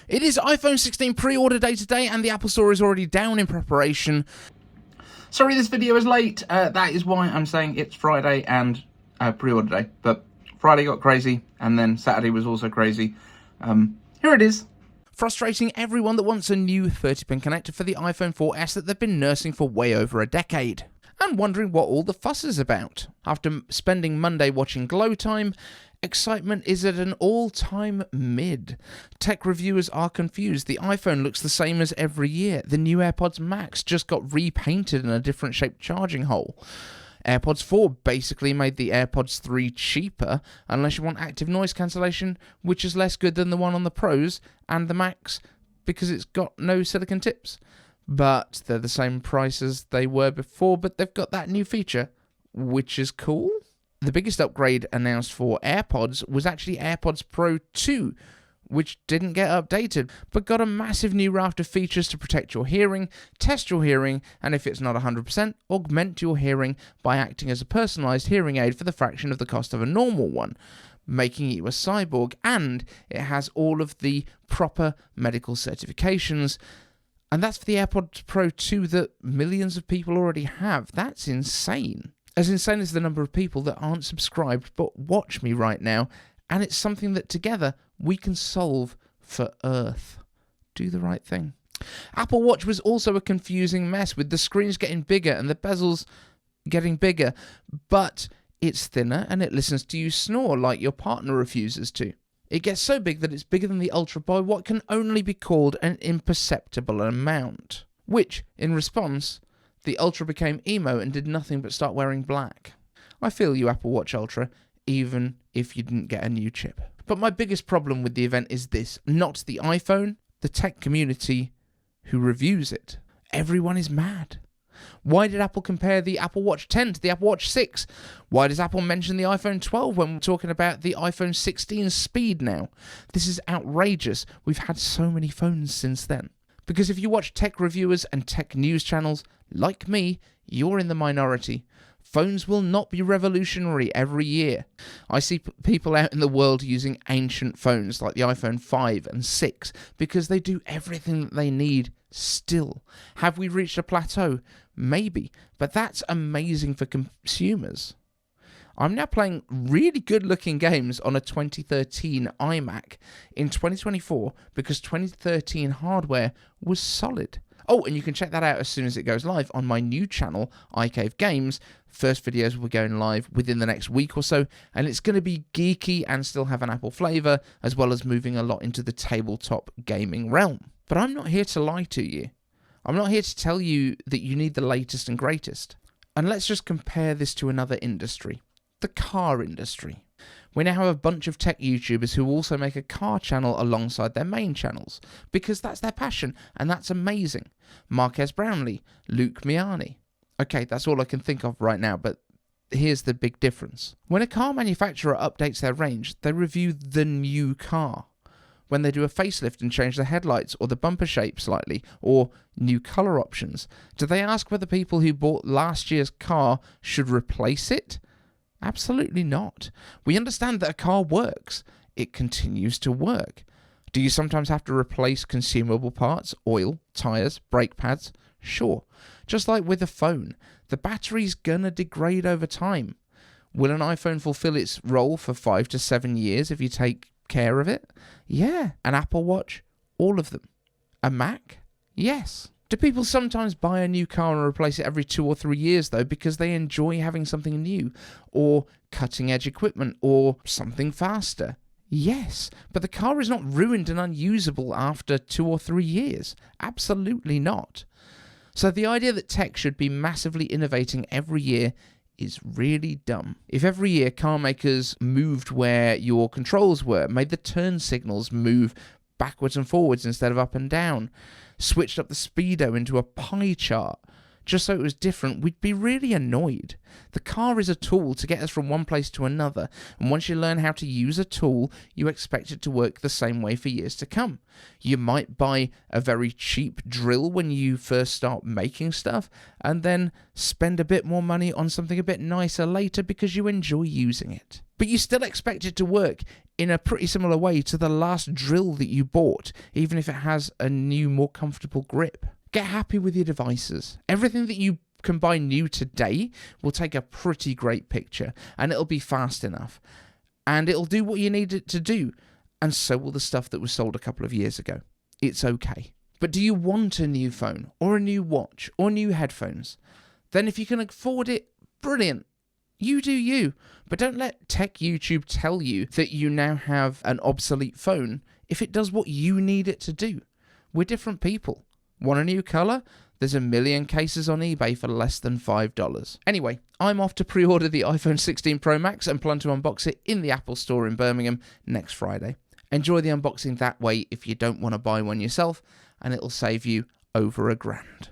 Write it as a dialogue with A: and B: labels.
A: It is iPhone 16 pre-order day today, and the Apple Store is already down in preparation. Sorry this video is late, that is why I'm saying it's Friday and pre-order day, but Friday got crazy, and then Saturday was also crazy. Here it is. Frustrating everyone that wants a new 30-pin connector for the iPhone 4S that they've been nursing for way over a decade, and wondering what all the fuss is about. After spending Monday watching GlowTime, excitement is at an all-time mid. Tech reviewers are confused. The iPhone looks the same as every year. The new AirPods Max just got repainted in a different shaped charging hole. AirPods 4 basically made the AirPods 3 cheaper, unless you want active noise cancellation, which is less good than the one on the Pros and the Max because it's got no silicone tips. But they're the same price as they were before, but they've got that new feature, which is cool. The biggest upgrade announced for AirPods was actually AirPods Pro 2, which didn't get updated, but got a massive new raft of features to protect your hearing, test your hearing, and if it's not 100%, augment your hearing by acting as a personalized hearing aid for the fraction of the cost of a normal one, making you a cyborg, and it has all of the proper medical certifications. And that's for the AirPods Pro 2 that millions of people already have. That's insane. As insane as the number of people that aren't subscribed but watch me right now, and it's something that together we can solve for Earth. Do the right thing. Apple Watch was also a confusing mess, with the screens getting bigger and the bezels getting bigger, but it's thinner and it listens to you snore like your partner refuses to. It gets so big that it's bigger than the Ultra by what can only be called an imperceptible amount, which, in response, the Ultra became emo and did nothing but start wearing black. I feel you, Apple Watch Ultra, even if you didn't get a new chip. But my biggest problem with the event is this: not the iPhone, the tech community who reviews it. Everyone is mad. Why did Apple compare the Apple Watch 10 to the Apple Watch 6? Why does Apple mention the iPhone 12 when we're talking about the iPhone 16 speed now? This is outrageous. We've had so many phones since then. Because if you watch tech reviewers and tech news channels, like me, you're in the minority. Phones will not be revolutionary every year. I see people out in the world using ancient phones like the iPhone 5 and 6 because they do everything that they need still. Have we reached a plateau? Maybe, but that's amazing for consumers. I'm now playing really good-looking games on a 2013 iMac in 2024 because 2013 hardware was solid. Oh, and you can check that out as soon as it goes live on my new channel, iCaveDave. First videos will be going live within the next week or so, and it's going to be geeky and still have an Apple flavor, as well as moving a lot into the tabletop gaming realm. But I'm not here to lie to you. I'm not here to tell you that you need the latest and greatest. And let's just compare this to another industry, the car industry. We now have a bunch of tech YouTubers who also make a car channel alongside their main channels, because that's their passion, and that's amazing. Marques Brownlee, Luke Miani. Okay, that's all I can think of right now, but here's the big difference. When a car manufacturer updates their range, they review the new car. When they do a facelift and change the headlights or the bumper shape slightly, or new colour options, do they ask whether people who bought last year's car should replace it? Absolutely not. We understand that a car works. It continues to work. Do you sometimes have to replace consumable parts, oil, tyres, brake pads? Sure. Just like with a phone, the battery's gonna degrade over time. Will an iPhone fulfill its role for 5 to 7 years if you take care of it? Yeah. An Apple Watch? All of them. A Mac? Yes. Do people sometimes buy a new car and replace it every 2 or 3 years, though, because they enjoy having something new, or cutting-edge equipment, or something faster? Yes, but the car is not ruined and unusable after 2 or 3 years. Absolutely not. So the idea that tech should be massively innovating every year is really dumb. If every year car makers moved where your controls were, made the turn signals move backwards and forwards instead of up and down, switched up the speedo into a pie chart just so it was different, we'd be really annoyed. The car is a tool to get us from one place to another, and once you learn how to use a tool, you expect it to work the same way for years to come. You might buy a very cheap drill when you first start making stuff, and then spend a bit more money on something a bit nicer later because you enjoy using it. But you still expect it to work, in a pretty similar way to the last drill that you bought, even if it has a new, more comfortable grip. Get happy with your devices. Everything that you can buy new today will take a pretty great picture, and it'll be fast enough, and it'll do what you need it to do, and so will the stuff that was sold a couple of years ago. It's okay. But do you want a new phone, or a new watch, or new headphones? Then if you can afford it, brilliant. You do you. But don't let Tech YouTube tell you that you now have an obsolete phone if it does what you need it to do. We're different people. Want a new colour? There's a million cases on eBay for less than $5. Anyway, I'm off to pre-order the iPhone 16 Pro Max and plan to unbox it in the Apple Store in Birmingham next Friday. Enjoy the unboxing that way if you don't want to buy one yourself, and it'll save you over $1,000.